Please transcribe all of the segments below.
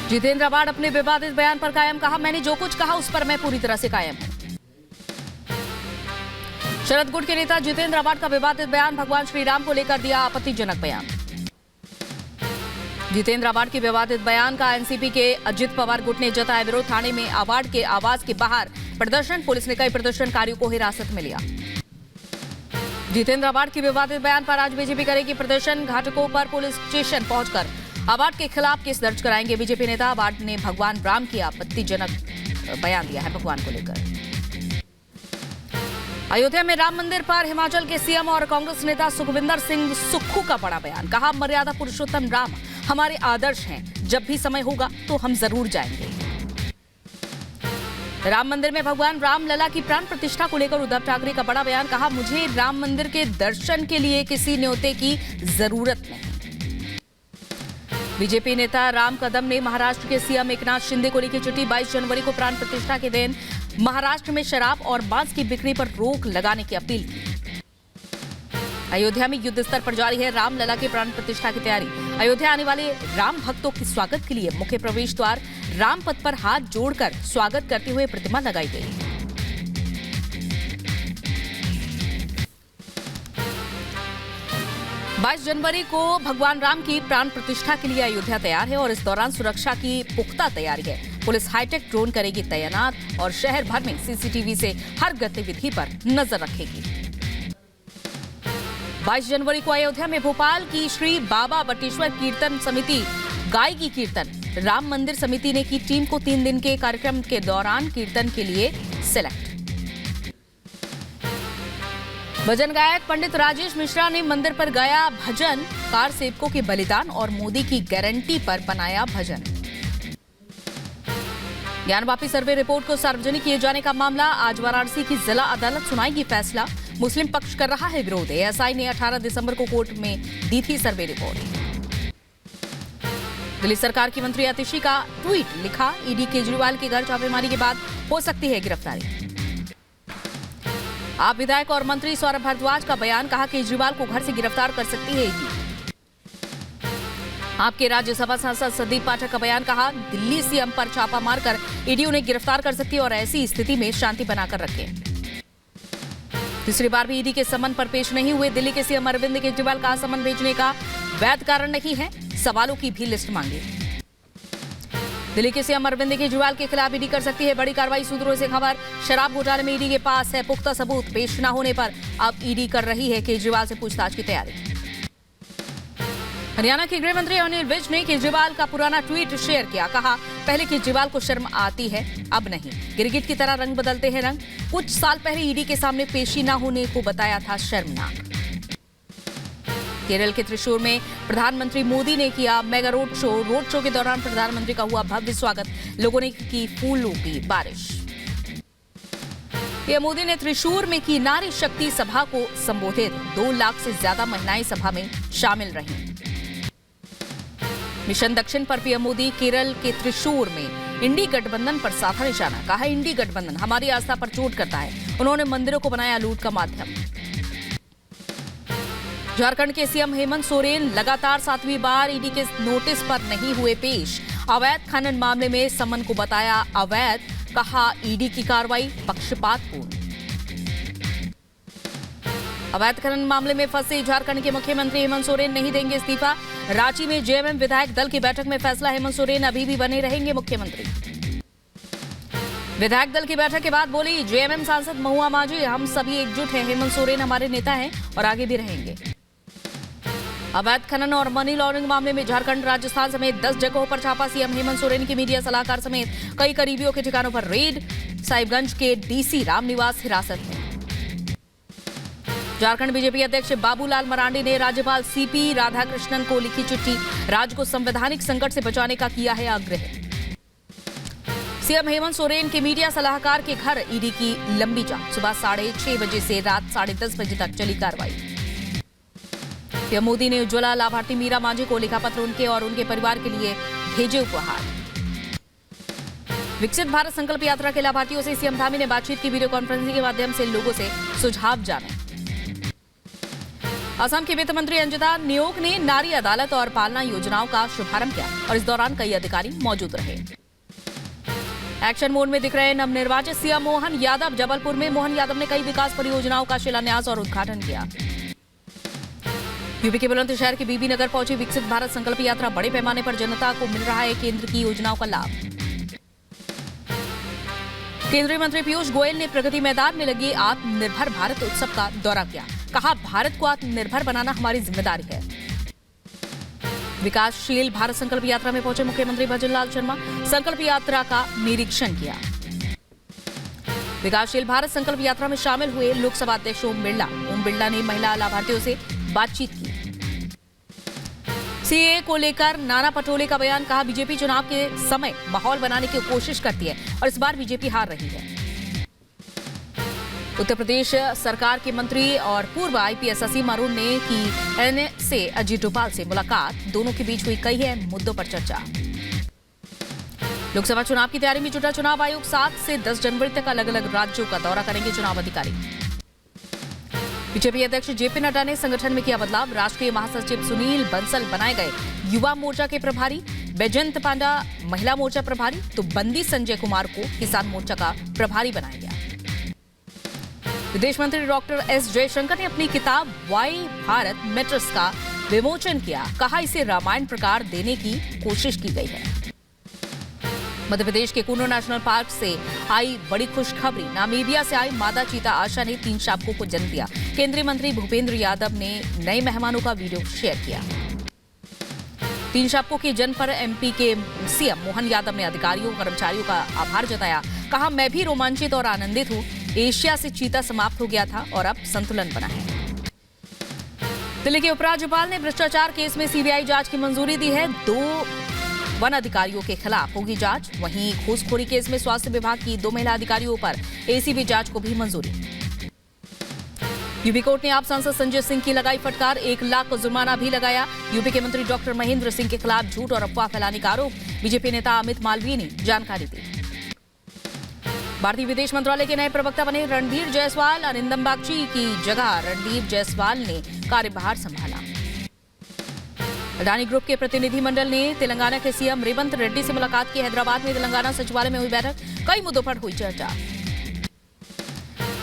Jitendra award अपने विवादित बयान पर कायम, कहा मैंने जो कुछ कहा उस पर मैं पूरी तरह से कायम हूं। शरद गुट के नेता जितेंद्र अवार्ड का विवादित बयान, भगवान श्री राम को लेकर दिया आपत्तिजनक बयान। जितेंद्र अवार्ड के विवादित बयान का एनसीपी के अजित पवार गुट ने जताया विरोध। थाने में अवार्ड के आवास के बाहर प्रदर्शन, पुलिस ने कई प्रदर्शनकारियों को हिरासत में लिया। जितेंद्र अवार्ड के विवादित बयान पर आज बीजेपी करेगी प्रदर्शन, घाटकों पर पुलिस स्टेशन पहुंचकर अवार्ड के खिलाफ केस दर्ज कराएंगे। बीजेपी नेता अवार्ड ने भगवान राम की आपत्तिजनक बयान दिया है भगवान को लेकर। अयोध्या में राम मंदिर पर हिमाचल के सीएम और कांग्रेस नेता सुखविंदर सिंह सुक्खू का बड़ा बयान, कहा मर्यादा पुरुषोत्तम राम हमारे आदर्श हैं, जब भी समय होगा तो हम जरूर जाएंगे। राम मंदिर में भगवान राम लला की प्राण प्रतिष्ठा को लेकर उद्धव ठाकरे का बड़ा बयान, कहा मुझे राम मंदिर के दर्शन के लिए किसी न्योते की जरूरत नहीं। बीजेपी नेता राम कदम ने महाराष्ट्र के सीएम एकनाथ शिंदे को लिखी चिट्ठी, 22 जनवरी को प्राण प्रतिष्ठा के दिन महाराष्ट्र में शराब और मांस की बिक्री पर रोक लगाने की अपील की। अयोध्या में युद्ध स्तर पर जारी है राम लला के प्राण प्रतिष्ठा की तैयारी। अयोध्या आने वाले राम भक्तों के स्वागत के लिए मुख्य प्रवेश द्वार राम पथ पर हाथ जोड़कर स्वागत करते हुए प्रतिमा लगाई गई। बाईस जनवरी को भगवान राम की प्राण प्रतिष्ठा के लिए अयोध्या तैयार है और इस दौरान सुरक्षा की पुख्ता तैयारी है। पुलिस हाईटेक ड्रोन करेगी तैनात और शहर भर में सीसीटीवी से हर गतिविधि पर नजर रखेगी। 22 जनवरी को अयोध्या में भोपाल की श्री बाबा बटेश्वर कीर्तन समिति गाएगी कीर्तन। राम मंदिर समिति ने की टीम को 3 दिन के कार्यक्रम के दौरान कीर्तन के लिए सिलेक्ट। भजन गायक पंडित राजेश मिश्रा ने मंदिर पर गाया भजन, कार सेवकों के बलिदान और मोदी की गारंटी पर बनाया भजन। ज्ञानवापी सर्वे रिपोर्ट को सार्वजनिक किए जाने का मामला, आज वाराणसी की जिला अदालत सुनाएगी फैसला। मुस्लिम पक्ष कर रहा है विरोध। एएसआई ने 18 दिसंबर को कोर्ट में दी थी सर्वे रिपोर्ट। दिल्ली सरकार की मंत्री आतिशी का ट्वीट, लिखा ईडी केजरीवाल के घर छापेमारी के बाद हो सकती है गिरफ्तारी। आप विधायक और मंत्री सौरभ भारद्वाज का बयान, कहा केजरीवाल को घर से गिरफ्तार कर सकती है ईडी। आपके राज्यसभा सांसद संदीप पाठक का बयान, कहा दिल्ली सीएम पर छापा मारकर ईडी उन्हें गिरफ्तार कर सकती है और ऐसी स्थिति में शांति बनाकर रखे। तीसरी बार भी ईडी के समन पर पेश नहीं हुए दिल्ली के सीएम अरविंद केजरीवाल, कहा समन भेजने का वैध कारण नहीं है, सवालों की भी लिस्ट मांगी। दिल्ली के सीएम अरविंद केजरीवाल के खिलाफ ईडी कर सकती है बड़ी कार्रवाई, सूत्रों से खबर। शराब घोटाले में ईडी के पास है पुख्ता सबूत, पेश न होने पर अब ईडी कर रही है केजरीवाल से पूछताछ की तैयारी। हरियाणा के गृह मंत्री अनिल विज ने केजरीवाल का पुराना ट्वीट शेयर किया, कहा पहले केजरीवाल को शर्म आती है, अब नहीं। गिरगिट की तरह रंग बदलते हैं रंग। कुछ साल पहले ईडी के सामने पेशी न होने को बताया था शर्मनाक। केरल के त्रिशूर में प्रधानमंत्री मोदी ने किया मेगा रोड शो के दौरान प्रधानमंत्री का हुआ भव्य स्वागत, लोगों ने की फूलों की बारिश। पीएम मोदी ने त्रिशूर में की नारी शक्ति सभा को संबोधित, 2 लाख से ज्यादा महिलाएं सभा में शामिल रहीं। मिशन दक्षिण पर पीएम मोदी केरल के त्रिशूर में इंडी गठबंधन पर साधा निशाना, कहा इंडी गठबंधन हमारी आस्था पर चोट करता है। उन्होंने मंदिरों को बनाया लूट का माध्यम। झारखंड के सीएम हेमंत सोरेन लगातार 7वीं बार ईडी के नोटिस पर नहीं हुए पेश। अवैध खनन मामले में समन को बताया अवैध, कहा ईडी की कार्रवाई पक्षपातपूर्ण। अवैध खनन मामले में फंसे झारखंड के मुख्यमंत्री हेमंत सोरेन नहीं देंगे इस्तीफा। रांची में जेएमएम विधायक दल की बैठक में फैसला, हेमंत सोरेन अभी भी बने रहेंगे मुख्यमंत्री। विधायक दल की बैठक के बाद बोली जेएमएम सांसद महुआ माझी, हम सभी एकजुट हैं, हेमंत सोरेन हमारे नेता हैं और आगे भी रहेंगे। अवैध खनन और मनी लॉन्ड्रिंग मामले में झारखंड, राजस्थान समेत 10 जगहों पर छापा। सीएम हेमंत सोरेन की मीडिया सलाहकार समेत कई करीबियों के ठिकानों पर रेड। साहिबगंज के डीसी रामनिवास हिरासत में। झारखंड बीजेपी अध्यक्ष बाबूलाल मरांडी ने राज्यपाल सीपी राधाकृष्णन को लिखी चिट्ठी, राज्य को संवैधानिक संकट से बचाने का किया है आग्रह। सीएम हेमंत सोरेन के मीडिया सलाहकार के घर ईडी की लंबी जांच, सुबह 6:30 बजे से रात 10:30 बजे तक चली कार्रवाई। पीएम मोदी ने उज्ज्वला लाभार्थी मीरा मांझी को लिखा पत्र, उनके और उनके परिवार के लिए भेजे उपहार। विकसित भारत संकल्प यात्रा के लाभार्थियों से सीएम धामी ने बातचीत की, वीडियो कॉन्फ्रेंसिंग के माध्यम से लोगों से सुझाव जाने। असम के वित्त मंत्री अंजिता न्योक ने नारी अदालत और पालना योजनाओं का शुभारंभ किया और इस दौरान कई अधिकारी मौजूद रहे। एक्शन मोड में दिख रहे नवनिर्वाचित सीएम मोहन यादव। जबलपुर में मोहन यादव ने कई विकास परियोजनाओं का शिलान्यास और उद्घाटन किया। यूपी के बुलंदशहर के बीबी नगर पहुंची विकसित भारत संकल्प यात्रा। बड़े पैमाने पर जनता को मिल रहा है केंद्र की योजनाओं का लाभ। केंद्रीय मंत्री पीयूष गोयल ने प्रगति मैदान में लगी आत्मनिर्भर भारत उत्सव का दौरा किया। कहा, भारत को आत्मनिर्भर बनाना हमारी जिम्मेदारी है। विकासशील भारत संकल्प यात्रा में पहुंचे मुख्यमंत्री भजनलाल शर्मा। संकल्प यात्रा का निरीक्षण किया। विकासशील भारत संकल्प यात्रा में शामिल हुए लोकसभा अध्यक्ष ओम बिरला ने महिला लाभार्थियों से बातचीत की। सीएए को लेकर नाना पटोले का बयान। कहा, बीजेपी चुनाव के समय माहौल बनाने की कोशिश करती है और इस बार बीजेपी हार रही है। उत्तर प्रदेश सरकार के मंत्री और पूर्व आईपीएस असीम अरुण ने की एनए से अजीत डोभाल से मुलाकात। दोनों के बीच हुई कई मुद्दों पर चर्चा। लोकसभा चुनाव की तैयारी में जुटा चुनाव आयोग। 7 से 10 जनवरी तक अलग अलग राज्यों का दौरा करेंगे चुनाव अधिकारी। बीजेपी अध्यक्ष जेपी नड्डा ने संगठन में किया बदलाव। राष्ट्रीय महासचिव सुनील बंसल बनाए गए युवा मोर्चा के प्रभारी। बैजंत पांडा महिला मोर्चा प्रभारी तो बंदी संजय कुमार को किसान मोर्चा का प्रभारी बनाया गया। विदेश मंत्री डॉक्टर एस जयशंकर ने अपनी किताब वाई भारत मैटर्स का विमोचन किया। कहा, इसे रामायण प्रकार देने की कोशिश की गई है। मध्य प्रदेश के कूनो नेशनल पार्क से आई बड़ी खुशखबरी। नामीबिया से आई मादा चीता आशा ने 3 शावकों को जन्म दिया। केंद्रीय मंत्री भूपेंद्र यादव ने नए मेहमानों का वीडियो शेयर किया। 3 शावकों के जन्म पर एमपी के सीएम मोहन यादव ने अधिकारियों कर्मचारियों का आभार जताया। कहा, मैं भी रोमांचित और आनंदित हूं। एशिया से चीता समाप्त हो गया था और अब संतुलन बना है। दिल्ली के उपराज्यपाल ने भ्रष्टाचार केस में सीबीआई जांच की मंजूरी दी है। 2 वन अधिकारियों के खिलाफ होगी जांच। वहीं घूसखोरी केस में स्वास्थ्य विभाग की 2 महिला अधिकारियों पर एसीबी जांच को भी मंजूरी। यूपी कोर्ट ने आप सांसद संजय सिंह की लगाई फटकार। 1 लाख का जुर्माना भी लगाया। यूपी के मंत्री डॉक्टर महेंद्र सिंह के खिलाफ झूठ और अफवाह फैलाने का आरोप। बीजेपी नेता अमित मालवीय ने जानकारी दी। भारतीय विदेश मंत्रालय के नए प्रवक्ता बने रणधीर जायसवाल। अरिंदम बागची की जगह रणधीर जायसवाल ने कार्यभार संभाला। अडानी ग्रुप के प्रतिनिधिमंडल ने तेलंगाना के सीएम रेवंत रेड्डी से मुलाकात की। हैदराबाद में तेलंगाना सचिवालय में हुई बैठक। कई मुद्दों पर हुई चर्चा।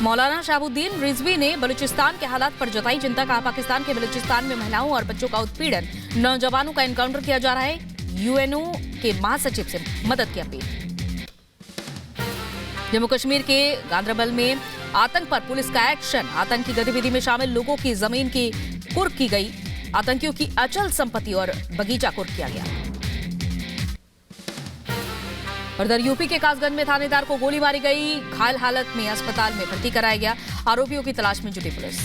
मौलाना शाहबुद्दीन रिजवी ने बलूचिस्तान के हालात पर जताई चिंता। कहा, पाकिस्तान के बलूचिस्तान में महिलाओं और बच्चों का उत्पीड़न, नौजवानों का एनकाउंटर किया जा रहा है। यूएनओ के महासचिव से मदद की अपील। जम्मू कश्मीर के गांदरबल में आतंक पर पुलिस का एक्शन। आतंकी गतिविधि में शामिल लोगों की जमीन की कुर्क की गई। आतंकियों की अचल संपत्ति और बगीचा कुर्क किया गया। और इधर यूपी के कासगंज में थानेदार को गोली मारी गई। घायल हालत में अस्पताल में भर्ती कराया गया। आरोपियों की तलाश में जुटी पुलिस।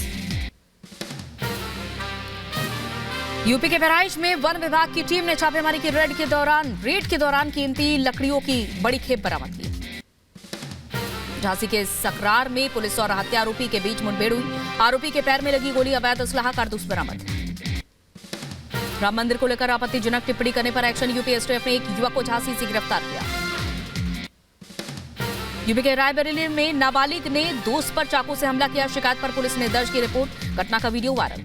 यूपी के बहराइच में वन विभाग की टीम ने छापेमारी की। रेड के दौरान कीमती लकड़ियों की बड़ी खेप बरामद की। झांसी के सकरार में पुलिस और हत्या आरोपी के बीच मुठभेड़ हुई। आरोपी के पैर में लगी गोली, अवैध असलाह, कारतूस बरामद। राम मंदिर को लेकर आपत्तिजनक टिप्पणी करने पर एक्शन। यूपी एसटीएफ ने एक युवक को झांसी से गिरफ्तार किया। यूपी के रायबरेली में नाबालिग ने दोस्त पर चाकू से हमला किया। शिकायत पर पुलिस ने दर्ज की रिपोर्ट। घटना का वीडियो वायरल।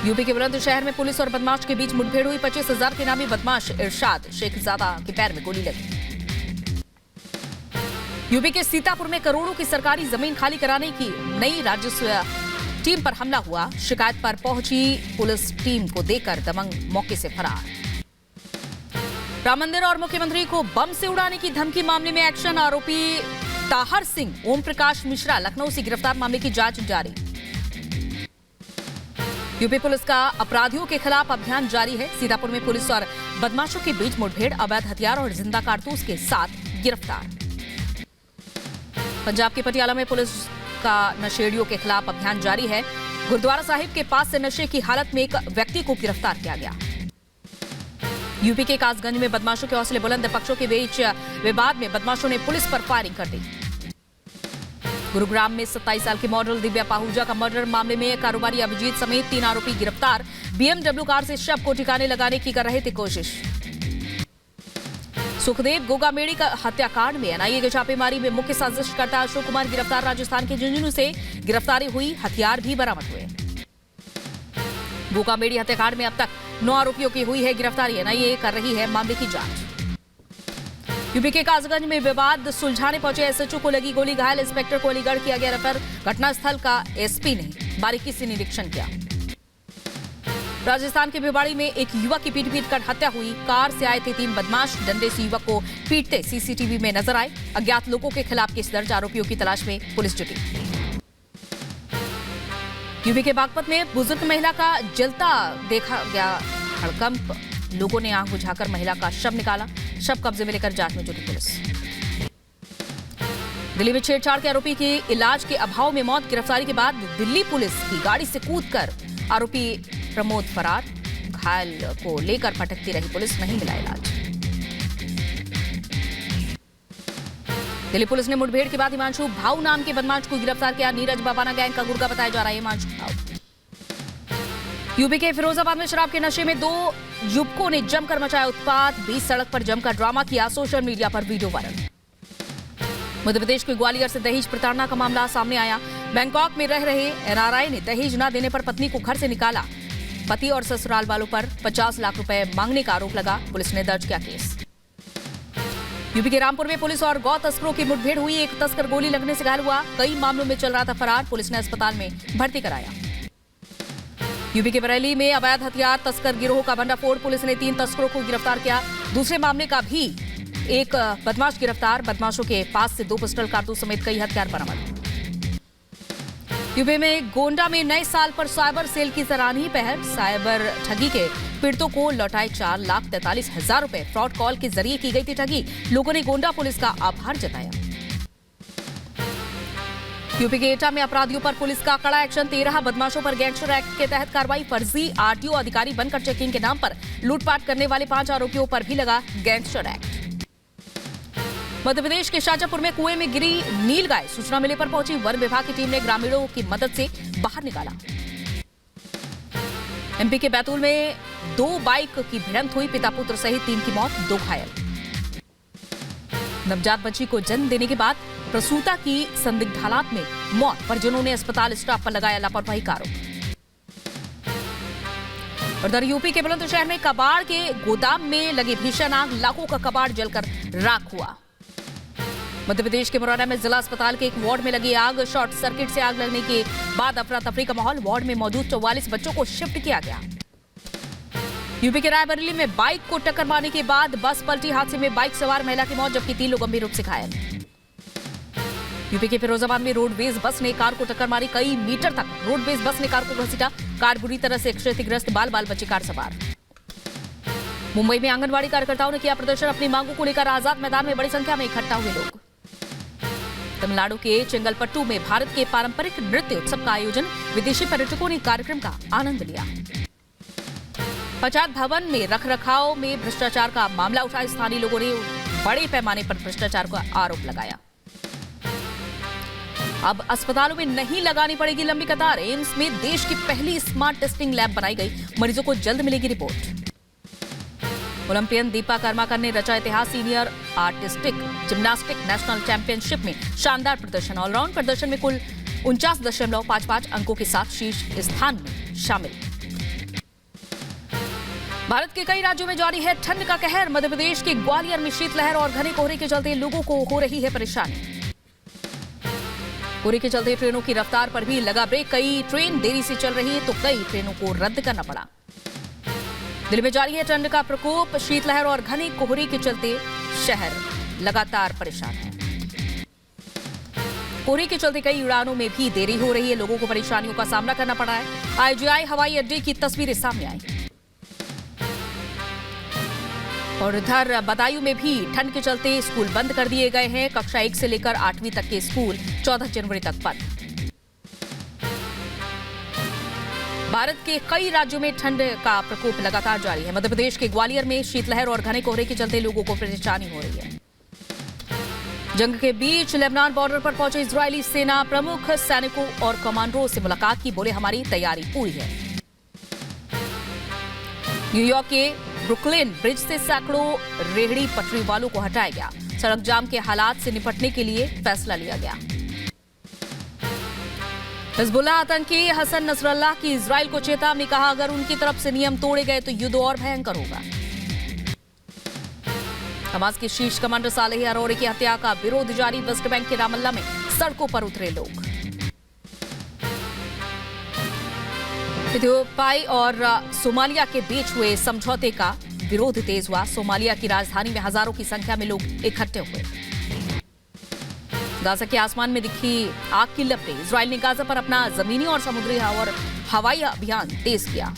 यूपी के बुलंदशहर में पुलिस और बदमाश के बीच मुठभेड़ हुई। 25,000 के नामी बदमाश इरशाद शेखजादा के पैर में गोली लगी। यूपी के सीतापुर में करोड़ों की सरकारी जमीन खाली कराने की नई राजस्व टीम पर हमला हुआ। शिकायत पर पहुंची पुलिस टीम को देखकर दबंग मौके से फरार। राम मंदिर और मुख्यमंत्री को बम से उड़ाने की धमकी मामले में एक्शन। आरोपी ताहर सिंह ओम प्रकाश मिश्रा लखनऊ से गिरफ्तार। मामले की जांच जारी। यूपी पुलिस का अपराधियों के खिलाफ अभियान जारी है। सीतापुर में पुलिस और बदमाशों के बीच मुठभेड़, अवैध हथियार और जिंदा कारतूस के साथ गिरफ्तार। पंजाब के पटियाला में पुलिस का नशेड़ियों के खिलाफ अभियान जारी है। गुरुद्वारा साहिब के पास से नशे की हालत में एक व्यक्ति को गिरफ्तार किया गया। यूपी के कासगंज में बदमाशों के हौसले बुलंद। पक्षों के बीच विवाद में बदमाशों ने पुलिस पर फायरिंग कर दी। गुरुग्राम में 27 साल की मॉडल दिव्या पाहुजा का मर्डर मामले में कारोबारी अभिजीत समेत 3 आरोपी गिरफ्तार। बीएमडब्ल्यू कार से शव को ठिकाने लगाने की कर रहे थे कोशिश। सुखदेव गोगामेड़ी का हत्याकांड में एनआईए की छापेमारी में मुख्य साजिशकर्ता अशोक कुमार गिरफ्तार। राजस्थान के झुंझुनू से गिरफ्तारी हुई, हथियार भी बरामद हुए। गोगामेड़ी हत्याकांड में अब तक 9 आरोपियों की हुई है गिरफ्तारी। एनआईए कर रही है मामले की जांच। यूपी के कासगंज में विवाद सुलझाने पहुंचे एसएचओ को लगी गोली, घायल इंस्पेक्टर को अलीगढ़ किया गया रेफर। घटनास्थल का एसपी ने बारीकी से निरीक्षण किया। राजस्थान के भिवाड़ी में एक युवक की पीट कर हत्या हुई। कार से आए थे 3 बदमाश, डंडे से युवक को पीटते सीसीटीवी में नजर आए। अज्ञात लोगों के खिलाफ केस दर्ज, आरोपियों की तलाश में पुलिस जुटी। यूपी के बागपत में बुजुर्ग महिला का जलता देखा गया हड़कंप, लोगों ने आंख बुझाकर महिला का शव निकाला। शव कब्जे में लेकर जांच में जुटी पुलिस। दिल्ली में छेड़छाड़ के आरोपी की इलाज के अभाव में मौत। गिरफ्तारी के बाद दिल्ली पुलिस की गाड़ी से कूदकर आरोपी प्रमोद फरार। घायल को लेकर भटकती रही पुलिस, नहीं मिला इलाज। दिल्ली पुलिस ने मुठभेड़ के बाद हिमांशु भाऊ नाम के बदमाश को गिरफ्तार किया। नीरज बाबाना गैंग का गुर्गा बताया जा रहा है हिमांशु भाऊ। यूपी के फिरोजाबाद में शराब के नशे में 2 युवकों ने जमकर मचाया उत्पात। 20 सड़क पर जमकर ड्रामा किया, सोशल मीडिया पर वीडियो वायरल। मध्य प्रदेश के ग्वालियर से दहेज प्रताड़ना का मामला सामने आया। बैंकॉक में रह रहे एनआरआई ने दहेज न देने पर पत्नी को घर से निकाला। पति और ससुराल वालों पर 50 लाख रुपए मांगने का आरोप लगा। पुलिस ने दर्ज किया केस। यूपी के रामपुर में पुलिस और गौ तस्करों की मुठभेड़ हुई। एक तस्कर गोली लगने से घायल हुआ, कई मामलों में चल रहा था फरार। पुलिस ने अस्पताल में भर्ती कराया। यूपी के बरेली में अवैध हथियार तस्कर गिरोह का भंडाफोड़। पुलिस ने 3 तस्करों को गिरफ्तार किया। दूसरे मामले का भी एक बदमाश गिरफ्तार। बदमाशों के पास से 2 पिस्टल, कारतूस समेत कई हथियार बरामद। यूपी में गोंडा में नए साल पर साइबर सेल की सराहनीय पहल। साइबर ठगी के पीड़ितों को लौटाए 4,43,000 रुपए। फ्रॉड कॉल के जरिए की गई थी ठगी। लोगों ने गोंडा पुलिस का आभार जताया। यूपी के एटा में अपराधियों पर पुलिस का कड़ा एक्शन। 13 बदमाशों पर गैंगस्टर एक्ट के तहत कार्रवाई। फर्जी आरटीओ अधिकारी बनकर चेकिंग के नाम पर लूटपाट करने वाले 5 आरोपियों पर भी लगा गैंगस्टर एक्ट। मध्य प्रदेश के शाजापुर में कुएं में गिरी नील गाय। सूचना मिलने पर पहुंची वन विभाग की टीम ने ग्रामीणों की मदद से बाहर निकाला। एमपी के बैतूल में 2 बाइक की भिड़ंत हुई। पिता पुत्र सहित 3 की मौत, 2 घायल। नवजात बच्ची को जन्म देने के बाद प्रसूता की संदिग्ध हालात में मौत, परिजनों ने अस्पताल स्टाफ पर लगाया लापरवाही का आरोप। उधर यूपी के बुलंदशहर में कबाड़ के गोदाम में लगी भीषण आग, लाखों का कबाड़ जलकर राख हुआ। मध्य प्रदेश के मुरैना में जिला अस्पताल के एक वार्ड में लगी आग। शॉर्ट सर्किट से आग लगने के बाद अफरा तफरी का माहौल। वार्ड में मौजूद 44 बच्चों को शिफ्ट किया गया। यूपी के रायबरेली में बाइक को टक्कर मारने के बाद बस पलटी। हादसे में बाइक सवार महिला की मौत, जबकि 3 लोग गंभीर रूप से घायल। यूपी के फिरोजाबाद में रोडवेज बस ने कार को टक्कर मारी। कई मीटर तक रोडवेज बस ने कार को घसीटा। कार बुरी तरह से क्षतिग्रस्त, बाल बचे कार सवार। मुंबई में आंगनबाड़ी कार्यकर्ताओं ने किया प्रदर्शन। अपनी मांगों को लेकर आजाद मैदान में बड़ी संख्या में इकट्ठा हुए लोग। तमिलनाडु के चेंगलपट्टू में भारत के पारंपरिक नृत्य उत्सव का आयोजन। विदेशी पर्यटकों ने कार्यक्रम का आनंद लिया। पंचायत भवन में रखरखाव में भ्रष्टाचार का मामला उठाया। स्थानीय लोगों ने बड़े पैमाने पर भ्रष्टाचार का आरोप लगाया। अब अस्पतालों में नहीं लगानी पड़ेगी लंबी कतार। एम्स में देश की पहली स्मार्ट टेस्टिंग लैब बनाई गई। मरीजों को जल्द मिलेगी रिपोर्ट। ओलंपियन दीपा कर्माकर ने रचा इतिहास। Senior artistic gymnastic national championship में शानदार प्रदर्शन। ऑलराउंड प्रदर्शन में कुल 49.55 अंकों के साथ शीर्ष स्थान में शामिल। भारत के कई राज्यों में जारी है ठंड का कहर। मध्य प्रदेश के ग्वालियर में शीतलहर और घने कोहरे के चलते लोगों को हो रही है परेशानी। कोहरे के चलते ट्रेनों की रफ्तार पर भी लगा ब्रेक। कई ट्रेन देरी से चल रही है तो कई ट्रेनों को रद्द करना पड़ा। दिल्ली में जारी है ठंड का प्रकोप। शीतलहर और घने कोहरे के चलते शहर लगातार परेशान है। कोहरे के चलते कई उड़ानों में भी देरी हो रही है। लोगों को परेशानियों का सामना करना पड़ा है। आईजीआई हवाई अड्डे की तस्वीरें सामने आई। और इधर बदायूं में भी ठंड के चलते स्कूल बंद कर दिए गए हैं। कक्षा 1 से लेकर 8वीं तक के स्कूल 14 जनवरी तक बंद। भारत के कई राज्यों में ठंड का प्रकोप लगातार जारी है। मध्य प्रदेश के ग्वालियर में शीतलहर और घने कोहरे के चलते लोगों को परेशानी हो रही है। जंग के बीच लेबनान बॉर्डर पर पहुंचे इजरायली सेना प्रमुख सैनिकों और कमांडरों से मुलाकात की। बोले हमारी तैयारी पूरी है। न्यूयॉर्क के ब्रुकलिन ब्रिज से सैकड़ों रेहड़ी पटरी वालों को हटाया गया। सड़क जाम के हालात से निपटने के लिए फैसला लिया गया। हिजबुल्लाह आतंकी हसन नसरल्लाह की इजराइल को चेतावनी, कहा अगर उनकी तरफ से नियम तोड़े गए तो युद्ध और भयंकर होगा। हमास के शीर्ष कमांडर सालेह अरोरे की हत्या का विरोध जारी, वेस्ट बैंक के रामल्ला में सड़कों पर उतरे लोग। इथियोपिया और सोमालिया के बीच हुए समझौते का विरोध तेज हुआ। सोमालिया की राजधानी में हजारों की संख्या में लोग इकट्ठे हुए। गाजा के आसमान में दिखी आग की लपटें। इजराइल ने गाजा पर अपना जमीनी और समुद्री और हवाई अभियान तेज किया।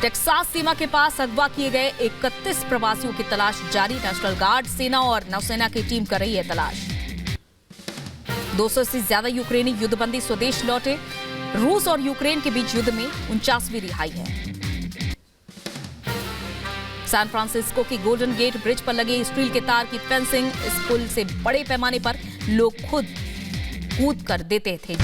टेक्सास सीमा के पास अगवा किए गए 31 प्रवासियों की तलाश जारी। नेशनल गार्ड, सेना और नौसेना की टीम कर रही है तलाश। 200 से ज्यादा यूक्रेनी युद्धबंदी स्वदेश लौटे। रूस और यूक्रेन के बीच युद्ध में 49वीं रिहाई है। सैन फ्रांसिस्को की गोल्डन गेट ब्रिज पर लगे स्टील के तार की फेंसिंग। इस पुल से बड़े पैमाने पर लोग खुद कूद कर देते थे।